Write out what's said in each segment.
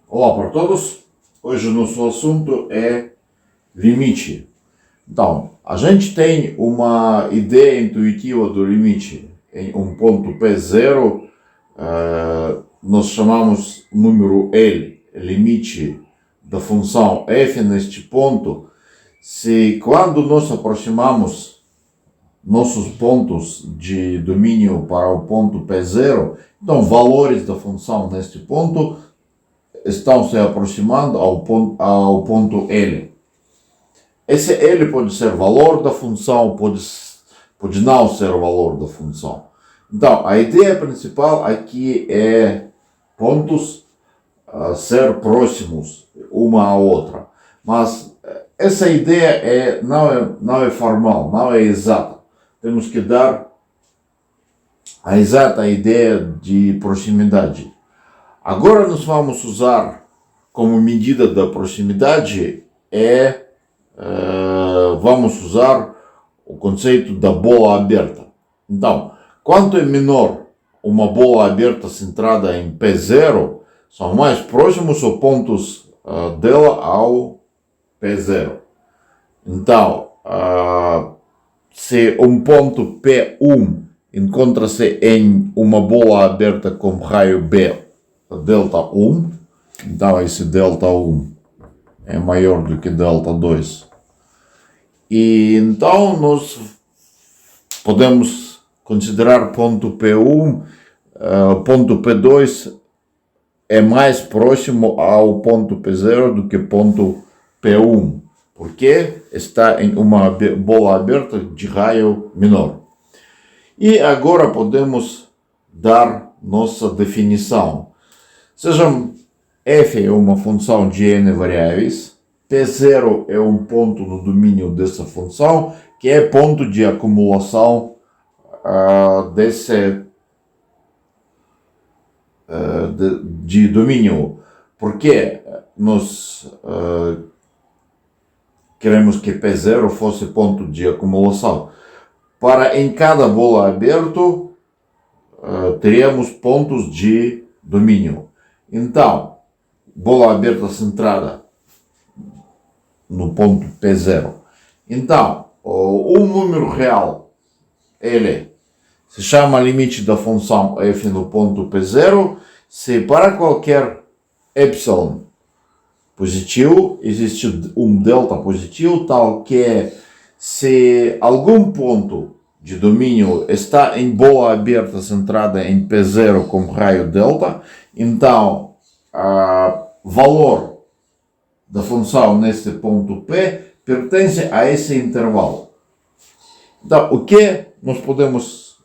Olá para todos, hoje o nosso assunto é limite. Então, a gente tem uma ideia intuitiva do limite. Em um ponto P0, nós chamamos número L, limite da função f neste ponto. Se quando nós aproximamos nossos pontos de domínio para o ponto P0, então valores da função neste ponto estão se aproximando ao ponto L. Esse L pode ser valor da função, pode não ser o valor da função. Então, a ideia principal aqui é pontos ser próximos uma à outra. Mas essa ideia não é formal, não é exata. Temos que dar a exata ideia de proximidade. Agora nós vamos usar como medida da proximidade vamos usar o conceito da bola aberta. Então, quanto é menor uma bola aberta centrada em P0, são mais próximos os pontos dela ao P0. Então, se um ponto P1 encontra-se em uma bola aberta com raio B delta 1, então esse delta 1 é maior do que delta 2. E então nós podemos considerar ponto P1, ponto P2 é mais próximo ao ponto P0 do que ponto P1, porque está em uma bola aberta de raio menor. E agora podemos dar nossa definição. Sejam f é uma função de n variáveis, P0 é um ponto no domínio dessa função, que é ponto de acumulação de domínio. Porque nós queremos que P0 fosse ponto de acumulação. Para em cada bola aberta, teríamos pontos de domínio. Então, bola aberta centrada no ponto P0. Então, um número real, L, se chama limite da função f no ponto P0, se para qualquer epsilon positivo, existe um delta positivo, tal que se algum ponto de domínio está em bola aberta centrada em P0 com raio delta, então valor da função neste ponto P pertence a esse intervalo. Então, o que nós podemos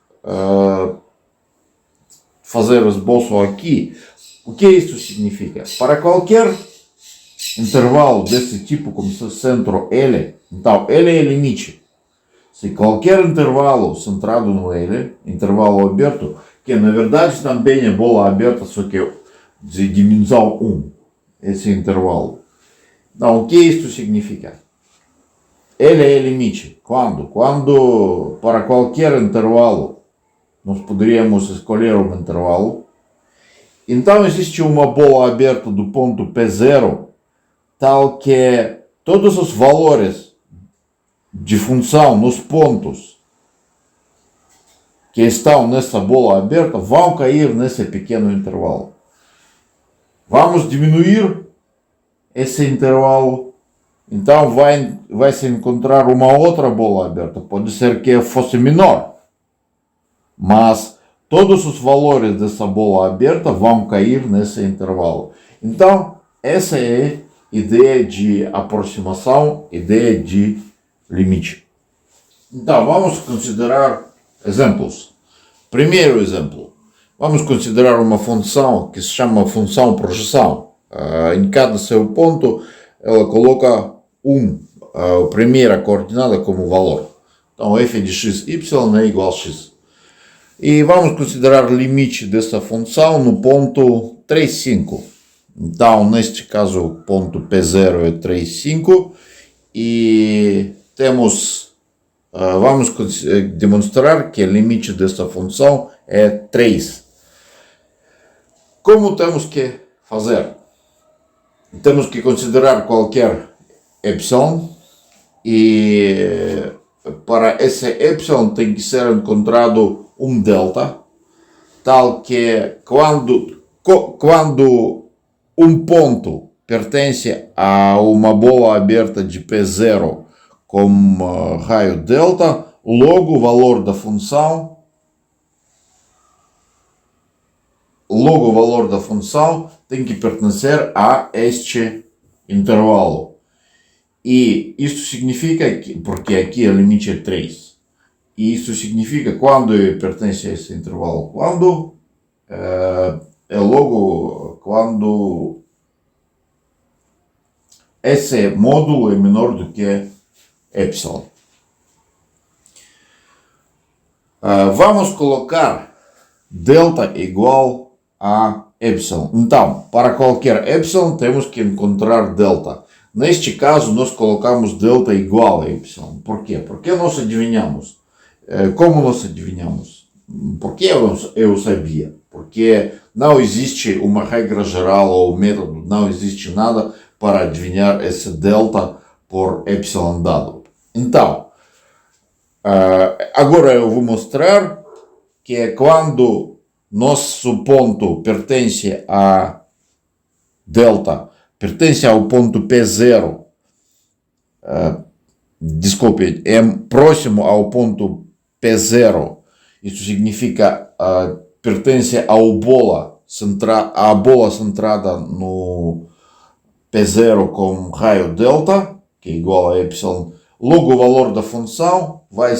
fazer esboço aqui? O que isso significa? Para qualquer intervalo desse tipo, como centro L, então L é limite. Se qualquer intervalo centrado no L, intervalo aberto, que na verdade também é bola aberta, só que de dimensão 1, esse intervalo. Então, o que isso significa? L é limite. Quando? Quando para qualquer intervalo nós poderíamos escolher um intervalo. Então, existe uma bola aberta do ponto P0, tal que todos os valores de função nos pontos que estão nessa bola aberta vão cair nesse pequeno intervalo. Vamos diminuir esse intervalo, então vai se encontrar uma outra bola aberta. Pode ser que fosse menor, mas todos os valores dessa bola aberta vão cair nesse intervalo. Então, essa é a ideia de aproximação, ideia de limite. Então, vamos considerar exemplos. Primeiro exemplo, vamos considerar uma função que se chama função projeção. Em cada seu ponto, ela coloca a primeira coordenada como valor. Então, f de x, y é igual a x. E vamos considerar o limite dessa função no ponto 3, 5. Então, neste caso, o ponto P0 é 3, 5. E vamos demonstrar que o limite dessa função é 3. Como temos que fazer? temos que considerar qualquer epsilon e para esse epsilon tem que ser encontrado delta, tal que quando ponto pertence a uma bola aberta de P0 com raio delta, logo o valor da função tem que pertencer a este intervalo. E isso significa que, porque aqui o limite é 3, e isso significa quando pertence a esse intervalo, quando quando esse módulo é menor do que epsilon. Vamos colocar delta igual a epsilon. Então, para qualquer epsilon temos que encontrar delta. Neste caso, nós colocamos delta igual a epsilon. Por quê? Porque nós adivinhamos. Como nós adivinhamos? Porque eu sabia. Porque não existe uma regra geral ou método, não existe nada para adivinhar esse delta por epsilon dado. Então, agora eu vou mostrar que quando nosso ponto pertence a delta, pertence ao ponto P0, desculpe, é próximo ao ponto P0, isso significa pertence à bola centrada no P0 com raio delta, que é igual a epsilon. Logo o valor da função vai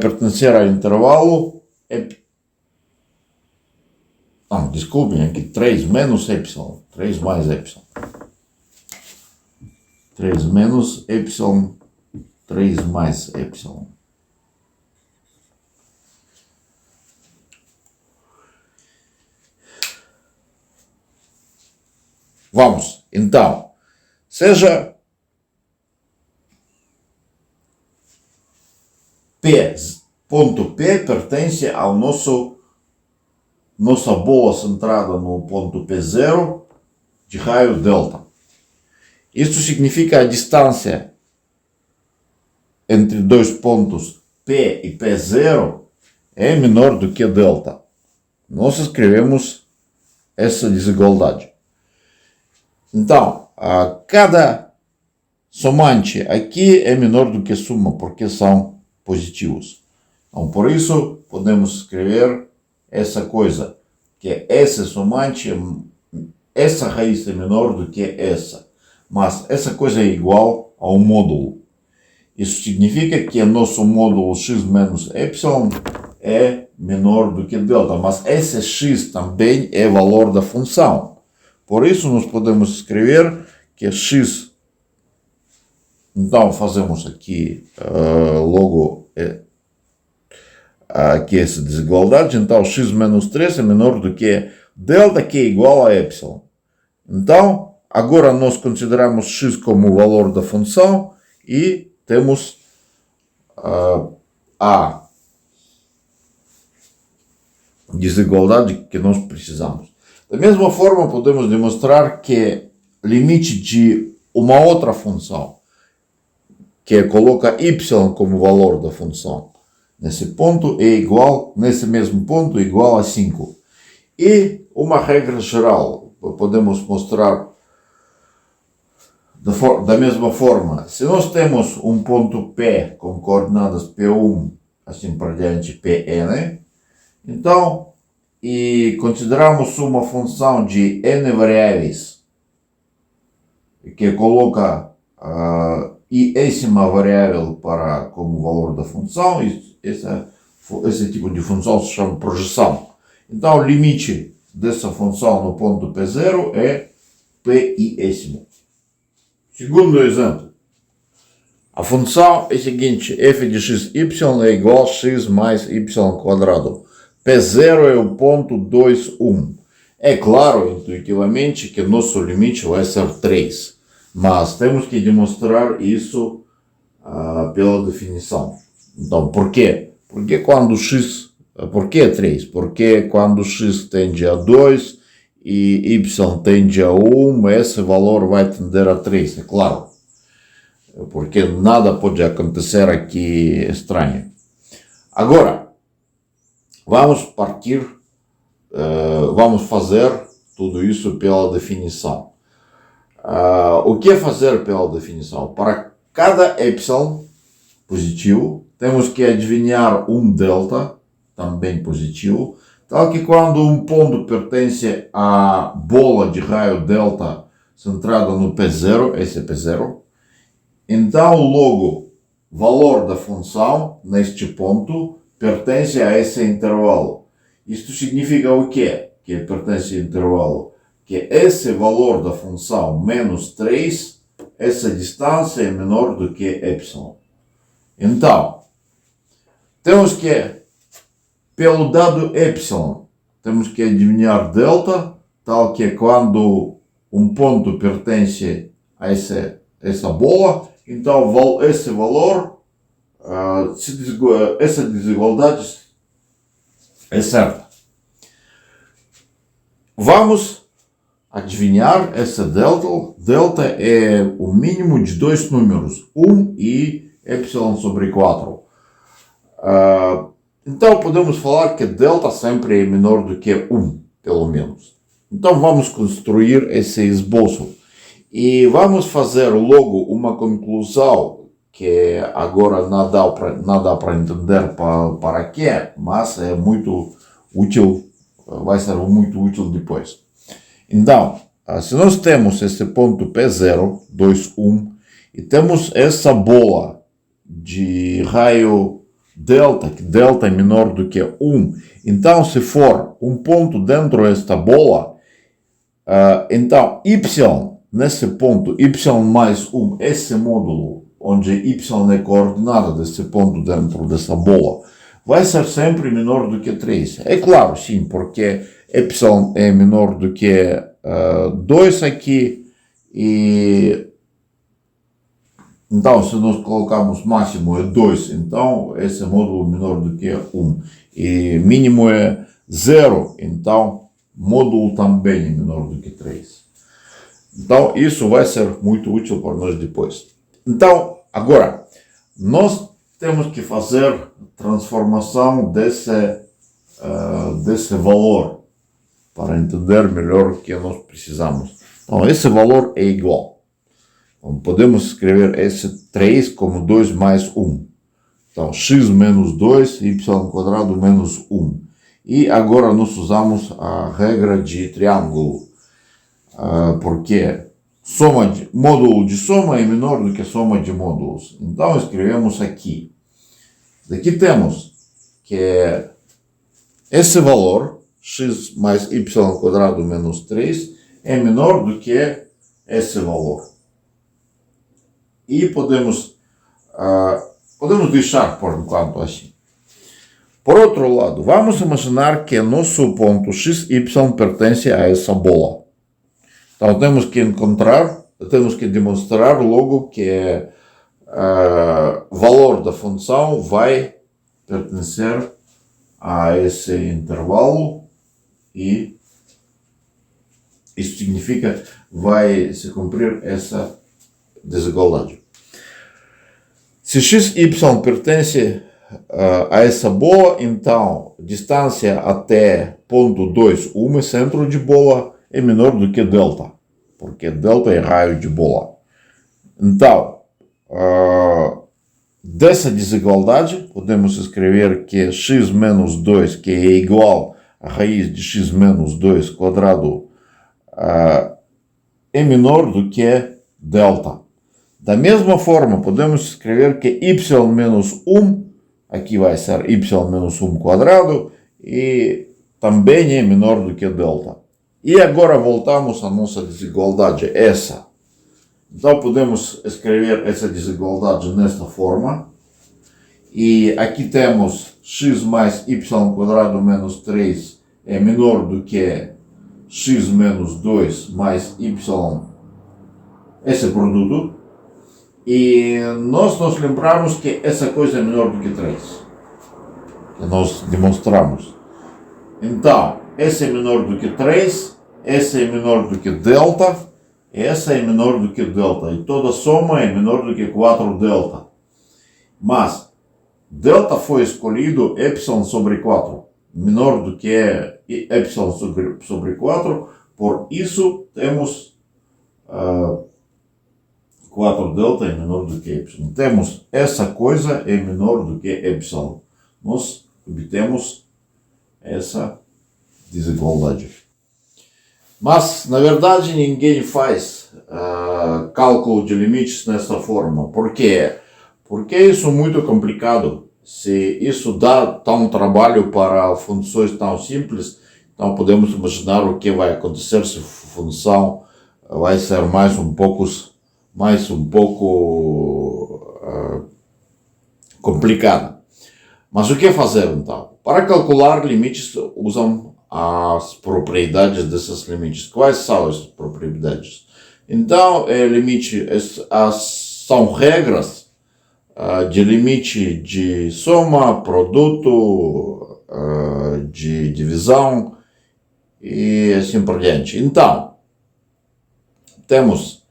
pertencer ao intervalo desculpem, aqui 3 menos epsilon, 3 mais epsilon. 3 menos epsilon, 3 mais epsilon. Vamos, então, seja ponto P pertence ao nossa bola centrada no ponto P0 de raio delta. Isso significa a distância entre dois pontos P e P0 é menor do que delta. Nós escrevemos essa desigualdade. Então, cada somante aqui é menor do que suma, porque são positivos. Então, por isso, podemos escrever essa coisa, que essa somante, essa raiz é menor do que essa. Mas essa coisa é igual ao módulo. Isso significa que nosso módulo x menos epsilon é menor do que delta. Mas esse x também é valor da função. Por isso, nós podemos escrever que x... Então, fazemos aqui logo aqui essa desigualdade. Então, x menos 3 é menor do que delta, que é igual a epsilon. Então, agora nós consideramos x como o valor da função e temos a desigualdade que nós precisamos. Da mesma forma, podemos demonstrar que limite de uma outra função, que coloca y como valor da função, nesse ponto é igual, nesse mesmo ponto, igual a 5. E uma regra geral, podemos mostrar da mesma forma. Se nós temos um ponto P com coordenadas P1, assim por diante, Pn, então, e consideramos uma função de n variáveis, que coloca iésima variável como valor da função, esse tipo de função se chama projeção. Então, o limite dessa função no ponto P0 é P iésimo. Segundo exemplo, a função é a seguinte: f de xy é igual a x mais y quadrado. P0 é o ponto 2, 1. É claro, intuitivamente, que nosso limite vai ser 3. Mas temos que demonstrar isso pela definição. Então, por quê? Porque quando x... Por que 3? Porque quando x tende a 2 e y tende a 1, esse valor vai tender a 3, é claro. Porque nada pode acontecer aqui estranho. Agora, vamos fazer tudo isso pela definição. O que é fazer pela definição? Para cada epsilon positivo, temos que adivinhar um delta, também positivo, tal que quando um ponto pertence à bola de raio delta centrada no P0, esse é P0, então logo valor da função neste ponto pertence a esse intervalo. Isto significa o quê? Que pertence ao intervalo? Que esse valor da função menos 3, essa distância é menor do que epsilon. Então, temos que, pelo dado epsilon, temos que adivinhar delta, tal que quando um ponto pertence a essa bola, então esse valor, essa desigualdade é certa. Vamos adivinhar essa delta. Delta é o mínimo de dois números, 1 e epsilon sobre 4. Então podemos falar que delta sempre é menor do que 1, pelo menos. Então vamos construir esse esboço. E vamos fazer logo uma conclusão que agora não dá para entender para quê, mas é muito útil, vai ser muito útil depois. Então, se nós temos esse ponto P0, 2, 1, e temos essa bola de raio delta, que delta é menor do que 1, então se for um ponto dentro desta bola, então y, nesse ponto, y mais 1, esse módulo, onde y é coordenada desse ponto dentro dessa bola, vai ser sempre menor do que 3. É claro, sim, porque epsilon é menor do que 2 aqui, e então se nós colocamos máximo é 2, então esse módulo é menor do que 1. E mínimo é 0, então módulo também é menor do que 3. Então isso vai ser muito útil para nós depois. Então, agora, nós temos que fazer transformação desse valor para entender melhor o que nós precisamos. Então, esse valor é igual. Então, podemos escrever esse 3 como 2 mais 1. Então, x menos 2, y quadrado menos 1. E agora nós usamos a regra de triângulo, porque módulo de soma é menor do que soma de módulos. Então, escrevemos aqui. Daqui temos que esse valor, x mais y quadrado menos 3, é menor do que esse valor. E podemos deixar por enquanto assim. Por outro lado, vamos imaginar que nosso ponto xy pertence a essa bola. Então temos que demonstrar logo que o valor da função vai pertencer a esse intervalo e isso significa vai se cumprir essa desigualdade. Se xy pertence a essa bola, então distância até ponto 2, 1, centro de bola, é menor do que delta, porque delta é raio de bola. Então, dessa desigualdade, podemos escrever que x menos 2, que é igual a raiz de x menos 2 quadrado, é menor do que delta. Da mesma forma, podemos escrever que y menos 1, aqui vai ser y menos 1 quadrado, e também é menor do que delta. E agora voltamos à nossa desigualdade, essa. Então podemos escrever essa desigualdade nesta forma. E aqui temos x mais y quadrado menos 3 é menor do que x menos 2 mais y, esse produto. E nós nos lembramos que essa coisa é menor do que 3. Que nós demonstramos. Então, esse é menor do que 3. essa é menor do que delta, essa é menor do que delta, e toda soma é menor do que 4 delta. Mas delta foi escolhido epsilon sobre 4, menor do que epsilon sobre 4, por isso temos 4 delta é menor do que epsilon. Temos essa coisa é menor do que epsilon. Nós obtemos essa desigualdade. Mas, na verdade, ninguém faz cálculo de limites nessa forma. Por quê? Porque isso é muito complicado. Se isso dá tão trabalho para funções tão simples, então podemos imaginar o que vai acontecer se a função vai ser mais um pouco complicada. Mas o que fazer então? Para calcular limites, usam as propriedades desses limites. Quais são as propriedades? Então, são regras de limite de soma, produto, de divisão e assim por diante. Então, temos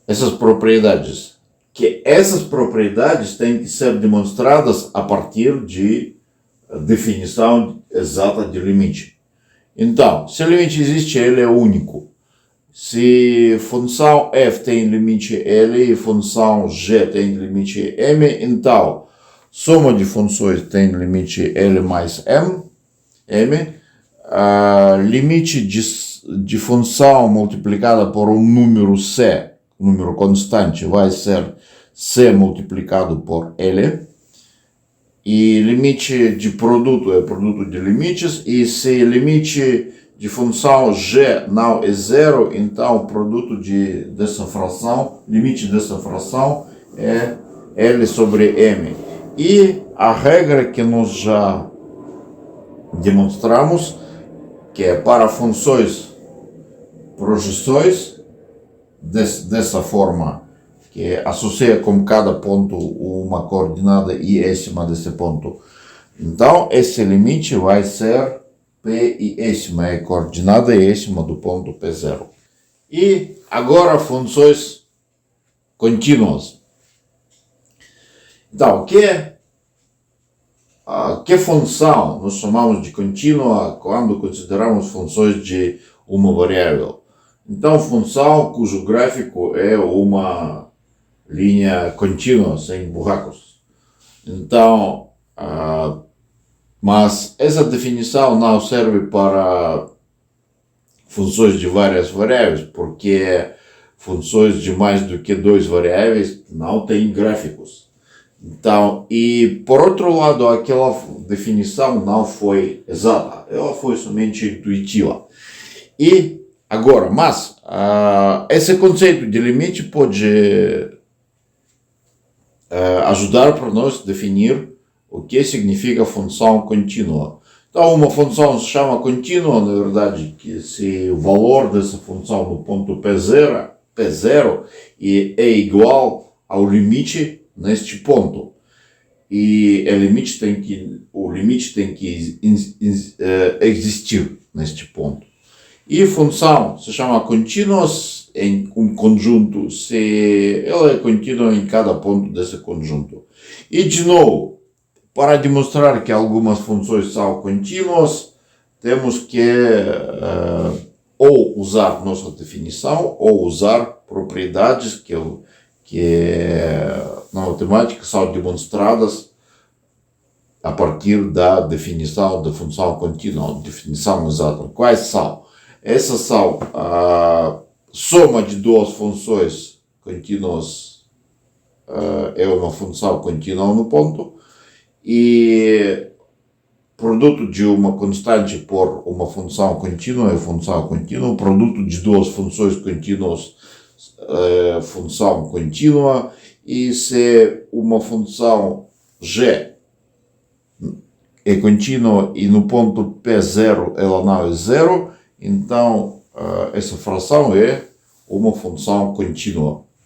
essas propriedades, que essas propriedades têm que ser demonstradas a partir de definição exata de limite. Então, se o limite existe, ele é único. Se função f tem limite L e função g tem limite M, então soma de funções tem limite L mais M, limite de função multiplicada por um número C, número constante, vai ser C multiplicado por L, e limite de produto é produto de limites, e se limite de função g não é zero, então o produto dessa fração, limite dessa fração é L sobre M. E a regra que nós já demonstramos, que é para funções projeções, dessa forma, que associa com cada ponto uma coordenada iésima desse ponto. Então, esse limite vai ser P iésima, é a coordenada iésima do ponto P0. E agora funções contínuas. Então, que função nós chamamos de contínua quando consideramos funções de uma variável? Então, função cujo gráfico é uma linha contínua, sem buracos. Então, mas essa definição não serve para funções de várias variáveis, porque funções de mais do que 2 variáveis não têm gráficos. Então, e por outro lado, aquela definição não foi exata, ela foi somente intuitiva. E agora, mas esse conceito de limite pode ajudar para nós definir o que significa função contínua. Então, uma função se chama contínua, na verdade, que se o valor dessa função no ponto P0 é igual ao limite neste ponto. E o limite tem que existir neste ponto. E função se chama contínua em um conjunto, se ela é contínua em cada ponto desse conjunto. E, de novo, para demonstrar que algumas funções são contínuas, temos que ou usar nossa definição, ou usar propriedades que na matemática são demonstradas a partir da definição da função contínua, definição exata. Quais são? Essas são a soma de duas funções contínuas, é uma função contínua no ponto, e produto de uma constante por uma função contínua é função contínua, produto de duas funções contínuas é função contínua, e se uma função g é contínua e no ponto P0 ela não é zero, então essa fração é uma função contínua.